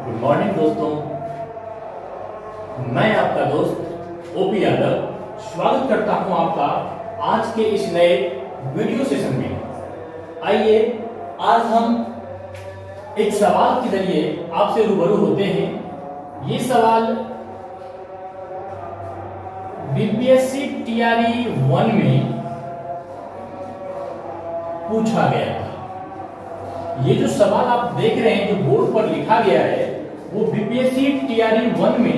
Good morning दोस्तों, मैं आपका दोस्त ओपी यादव स्वागत करता हूं आपका आज के इस नए वीडियो सेशन में। आइए आज हम एक सवाल के जरिए आपसे रूबरू होते हैं। ये सवाल बीपीएससी टीआरई 1 में पूछा गया था। ये जो सवाल आप देख रहे हैं, जो बोर्ड पर लिखा गया है, वो बीपीएससी टीआरई 1 में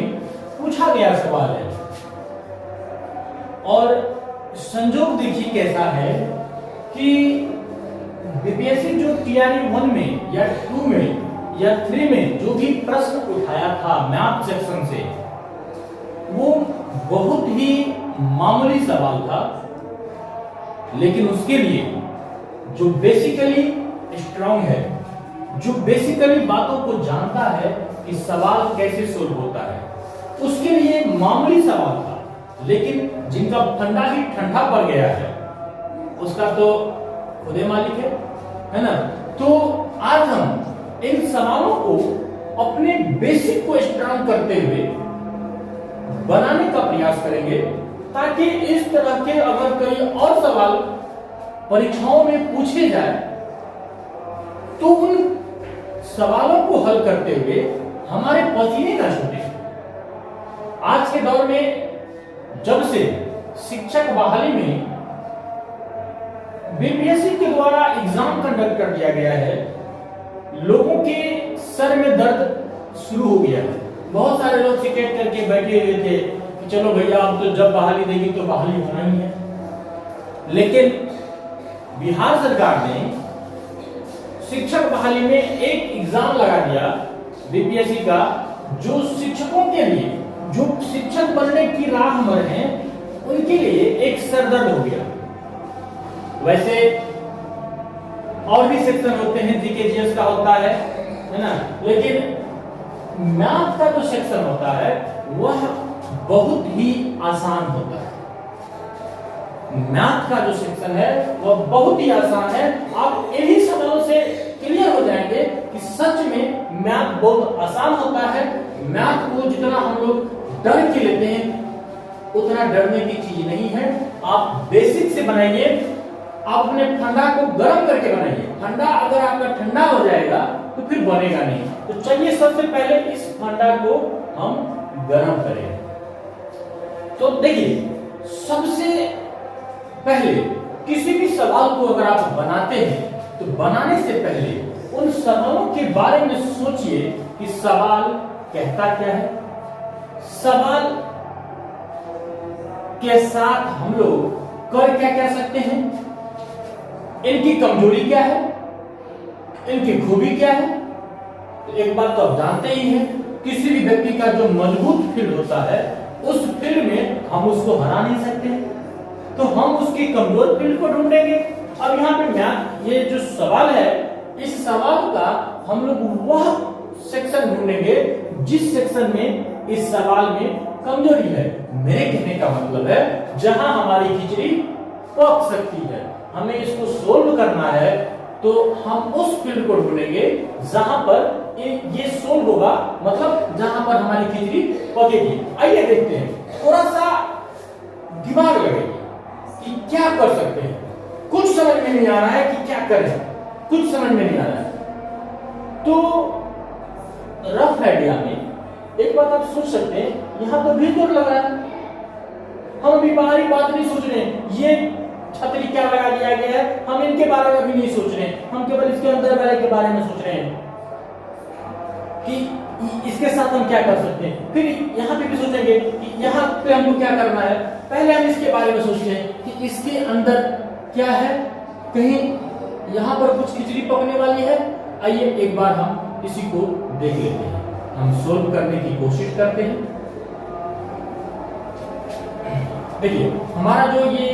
पूछा गया सवाल है। और संजोग देखिए कैसा है कि बीपीएससी जो टीआरई 1 में या 2 में या 3 में जो भी प्रश्न उठाया था मैथ सेक्शन से, वो बहुत ही मामूली सवाल था, लेकिन उसके लिए जो बेसिकली स्ट्रांग है, जो बेसिकली बातों को जानता है कि सवाल कैसे सोल्व होता है, उसके लिए मामूली सवाल था, लेकिन जिनका फंडा ही ठंडा पड़ गया है उसका तो खुदे मालिक है ना। तो आज हम इन सवालों को अपने बेसिक को स्ट्रांग करते हुए बनाने का प्रयास करेंगे, ताकि इस तरह के अगर कोई और सवाल परीक्षाओं में पूछे जाए तो उन सवालों को हल करते हुए हमारे पसीने ना छूटे। आज के दौर में जब से शिक्षक बहाली में बीपीएससी के द्वारा एग्जाम कंडक्ट कर दिया गया है, लोगों के सर में दर्द शुरू हो गया है। बहुत सारे लोग टिकट करके बैठे हुए थे कि चलो भैया अब तो जब बहाली देगी तो बहाली होना ही है। लेकिन बिहार सरकार ने शिक्षक बहाली में एक एग्जाम लगा दिया बीपीएससी का, जो शिक्षकों के लिए, जो शिक्षक बनने की राह पर हैं, उनके लिए एक सरदर्द हो गया। वैसे और भी सेक्शन होते हैं, जीके जीएस का होता है ना, लेकिन मैथ का जो सेक्शन होता है वह बहुत ही आसान होता है। मैथ का जो सेक्शन है वह बहुत ही आसान है। आप इन्हीं सवालों से क्लियर हो जाएंगे कि सच में मैथ बहुत आसान होता है। मैथ को जितना हम लोग डर के लेते हैं उतना डरने की चीज नहीं है। आप बेसिक से बनाइए, आप अपने फंडा को गर्म करके बनाइए। फंडा अगर आपका ठंडा हो जाएगा तो फिर बनेगा नहीं। तो चलिए सबसे पहले इस फंडा को हम गर्म करें। तो देखिए, सबसे पहले किसी भी सवाल को अगर आप बनाते हैं तो बनाने से पहले उन सवालों के बारे में सोचिए कि सवाल कहता क्या है, सवाल के साथ हम लोग कर क्या क्या सकते हैं, इनकी कमजोरी क्या है, इनकी खूबी क्या है। एक बात तो आप जानते ही हैं, किसी भी व्यक्ति का जो मजबूत फील्ड होता है उस फील्ड में हम उसको हरा नहीं सकते, तो हम उसकी कमजोर फील्ड को ढूंढेंगे। अब यहाँ पे मैथ ये जो सवाल है, इस सवाल का हम लोग वह सेक्शन ढूंढेंगे जिस सेक्शन में इस सवाल में कमजोरी है। मेरे कहने का मतलब है जहां हमारी खिचड़ी पक सकती है, हमें इसको सोल्व करना है, तो हम उस फील्ड को ढूंढेंगे जहां पर ये सोल्व होगा, मतलब जहां पर हमारी खिचड़ी पकेगी। आइए देखते हैं, थोड़ा सा दिमाग लगाइए कि क्या कर सकते हैं। कुछ समझ में नहीं आ रहा है कि क्या करें, कुछ समझ में नहीं आ रहा है, तो रफ आइडिया में एक बात आप सोच सकते हैं, यहां तो भी जोर लगा है, हम अभी बाहरी बात नहीं सोच रहे हैं, ये छतरी क्या लगा दिया गया है हम इनके बारे में भी नहीं सोच रहे हैं, हम केवल इसके अंदर वाले के बारे में सोच रहे हैं कि इसके साथ हम क्या कर सकते हैं। फिर यहाँ पे भी सोचेंगे कि यहाँ पे हमको क्या करना है। पहले हम इसके बारे में सोचते हैं कि इसके अंदर क्या है, कहीं यहाँ पर कुछ खिचड़ी पकने वाली है। आइए एक बार हम इसी को देख लेते हैं, हम सोल्व करने की कोशिश करते हैं। देखिए, हमारा जो ये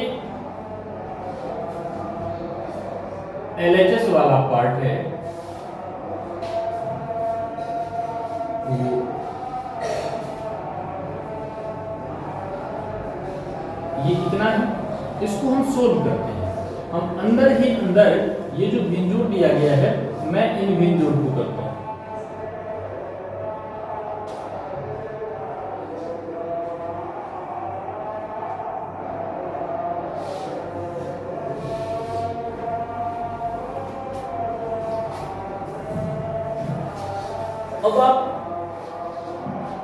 एलएचएस वाला पार्ट है, ये कितना है, इसको हम सोल्व करते हैं। हम अंदर ही अंदर ये जो बिंदु दिया गया है, मैं इन बिंदु को करता हूं। अब आप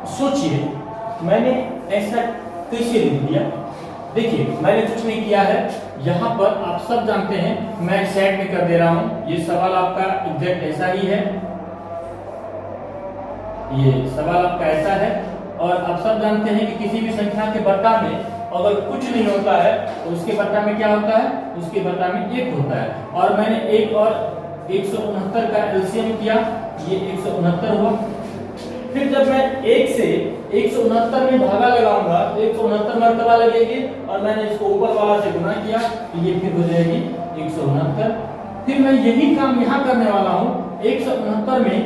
सोचिए मैंने ऐसा कैसे लिख दिया। देखिए मैंने कुछ नहीं किया है, यहाँ पर आप सब जानते हैं, मैं सेट में कर दे रहा हूं। ये सवाल आपका एग्जैक्ट ऐसा ही है, ये सवाल आपका ऐसा है। और आप सब जानते हैं कि किसी भी संख्या के बट्टा में अगर कुछ नहीं होता है तो उसके बट्टा में क्या होता है, उसके बट्टा में 1 होता है। और मैंने 1 और 169 का एलसीएम किया, ये 169 हुआ। फिर जब मैं 1 से 169 में भागा लगाऊंगा तो 169 मर्तबा लगेगी, और मैंने इसको ऊपर वाला से गुना किया तो ये फिर हो जाएगी 169। फिर मैं यही काम यहाँ करने वाला हूँ, 169 में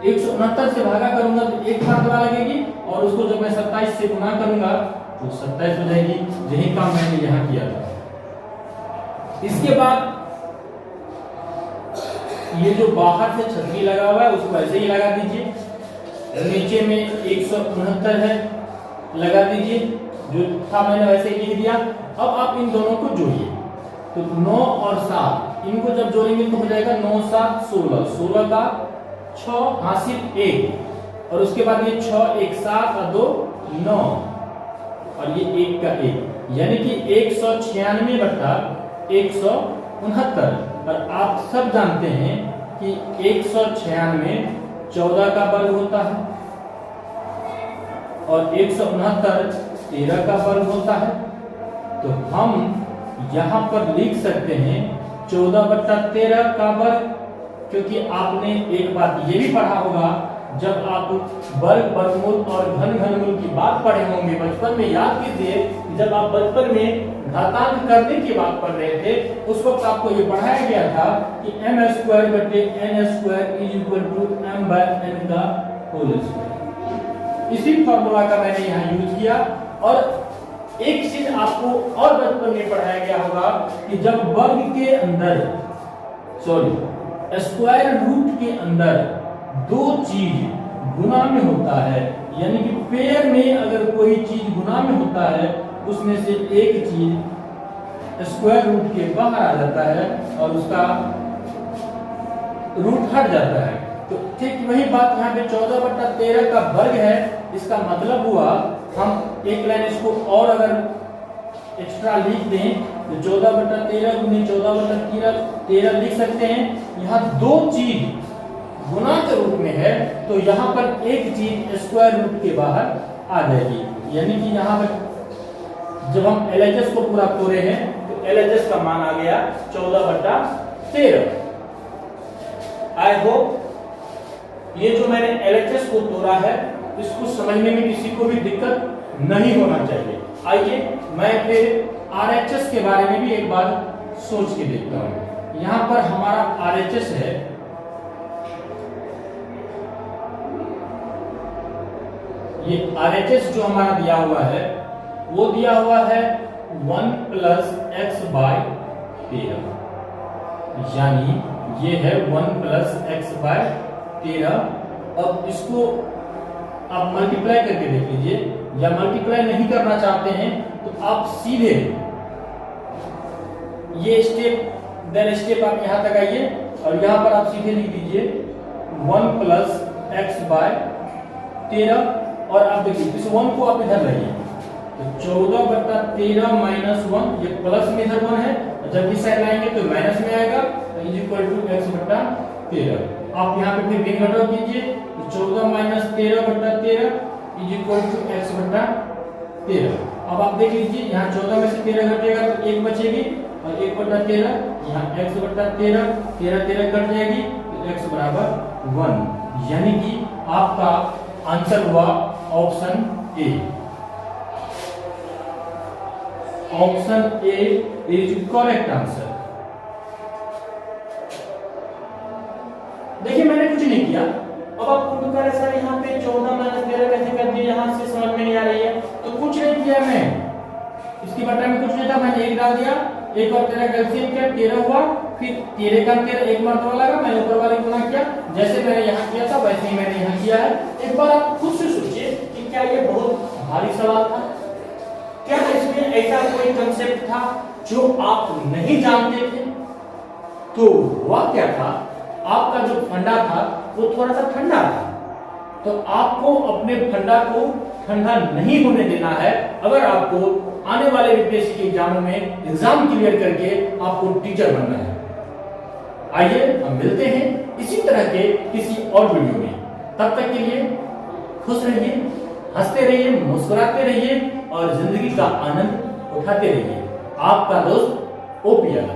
169 से भागा करूंगा तो 1 मर्तबा लगेगी, और उसको जब मैं 27 से गुना करूंगा तो 27 हो जाएगी। यही काम मैंने यहाँ किया था। इसके बाद ये जो बाहर से छतरी लगा हुआ है उसको ऐसे ही लगा दीजिए, नीचे में 169 है लगा दीजिए, जो था मैंने वैसे ही लिख दिया। अब आप इन दोनों को जोड़िए, तो 9 और 7 इनको जब जोड़ेंगे तो हो जाएगा 9 7 16, 16 का 6 हासिल 1, और उसके बाद ये 6 1 7 और 2 9, और ये 1 का 1, यानी कि 196 बटा 169। और आप सब जानते हैं कि 196 14 का वर्ग होता है, और 169 13 का वर्ग होता है। तो हम यहाँ पर लिख सकते हैं 14 बटा 13 का वर्ग, क्योंकि आपने एक बात ये भी पढ़ा होगा, जब आप वर्ग वर्गमूल और घन घनमूल की बात पढ़े होंगे बचपन में, याद कीजिए जब आप बचपन में घातांक करने की बात पढ़ रहे थे उस वक्त आपको ये पढ़ाया गया था कि m² बटे n² is equal to m/n का होल स्क्वायर। इसी फॉर्मूला का मैंने यहाँ यूज किया। और एक चीज आपको और बचपन में पढ़ाया गया होगा कि जब वर्ग के अंदर स्क्वायर रूट के अंदर दो चीज गुना में होता है, यानी कि पेयर में अगर कोई चीज गुना में होता है उसमें से एक चीज स्क्वायर रूट के बाहर आ जाता है और उसका रूट हट जाता है। तो ठीक वही बात यहाँ पे 14 बटा 13 का वर्ग है। इसका मतलब हुआ हम एक लाइन इसको और अगर एक्स्ट्रा लिख दें तो 14 बटा 13 गुने 14 बटा 13 लिख सकते हैं। यहाँ दो चीज गुना के रूप में है तो यहाँ पर एक चीज स्क्वायर रूट के बाहर आ जाएगी, यानी कि यहाँ पर जब हम LHS को पूरा तोड़े हैं तो LHS का मान आ गया 14 बटा 13। आई होप ये जो मैंने LHS को तोड़ा है इसको समझने में किसी को भी दिक्कत नहीं होना चाहिए। आइए मैं फिर RHS के बारे में भी एक बार सोच के देखता हूं। यहाँ पर हमारा RHS है, ये RHS जो हमारा दिया हुआ है वो दिया हुआ है 1 + x/13, यानी ये है 1 + x/13। अब इसको आप मल्टीप्लाई करके देख लीजिए, या मल्टीप्लाई नहीं करना चाहते हैं तो आप सीधे ये स्टेप देन स्टेप आप यहां तक आइए और यहां पर आप सीधे लिख दीजिए 1 + x/13, और आप देखिए इस 1 को आप इधर लाइए तो 14 बटा 13 माइनस 1, ये प्लस में इधर 1 है, जब इस साइड लाएंगे तो माइनस में आएगा, तो इज इक्वल टू x बटा 13। आप यहाँ पे फिर भिन्न घटाव कीजिए तो 14 माइनस 13 बटा 13 इज इक्वल टू x बटा 13। अब आप देख लीजिए यहाँ 14 में से 13 घटेगा तो 1 बचेगी, और 1 बटा 13 यहाँ x बटा 13, 13 कट जाएगी तो x बराबर 1, यानी कि आपका आंसर हुआ option A. Option A is correct answer. देखिए मैंने कुछ नहीं किया। अब आप खुद करें सर यहाँ पे 14 माइनस 13 कैसे कर दिए, यहाँ से समझ में नहीं आ रही है, तो कुछ नहीं किया मैं, इसके बटा में कुछ नहीं था, मैंने 1 डाल दिया, 1 और 13 का एलसीएम किया 13 हुआ, फिर 13 का 13 एक मर्तबा लगा, मैंने ऊपर वाले गुना किया, जैसे मैंने यहाँ किया था वैसे ही मैंने यहाँ किया है। एक बार आप खुद से सोचिए कि क्या ये बहुत भारी सवाल था, क्या इसमें ऐसा कोई कंसेप्ट था जो आप नहीं जानते थे? तो हुआ क्या था आपका जो फंडा था वो थोड़ा सा ठंडा था, तो आपको अपने फंडा को ठंडा नहीं होने देना है अगर आपको आने वाले यूपीएससी के एग्जामों में एग्जाम क्लियर करके आपको टीचर बनना है। आइए हम मिलते हैं इसी तरह के किसी और वीडियो में। तब तक के लिए खुश रहिए, हंसते रहिए, मुस्कुराते रहिए और जिंदगी का आनंद उठाते रहिए। आपका दोस्त ओपी यादव।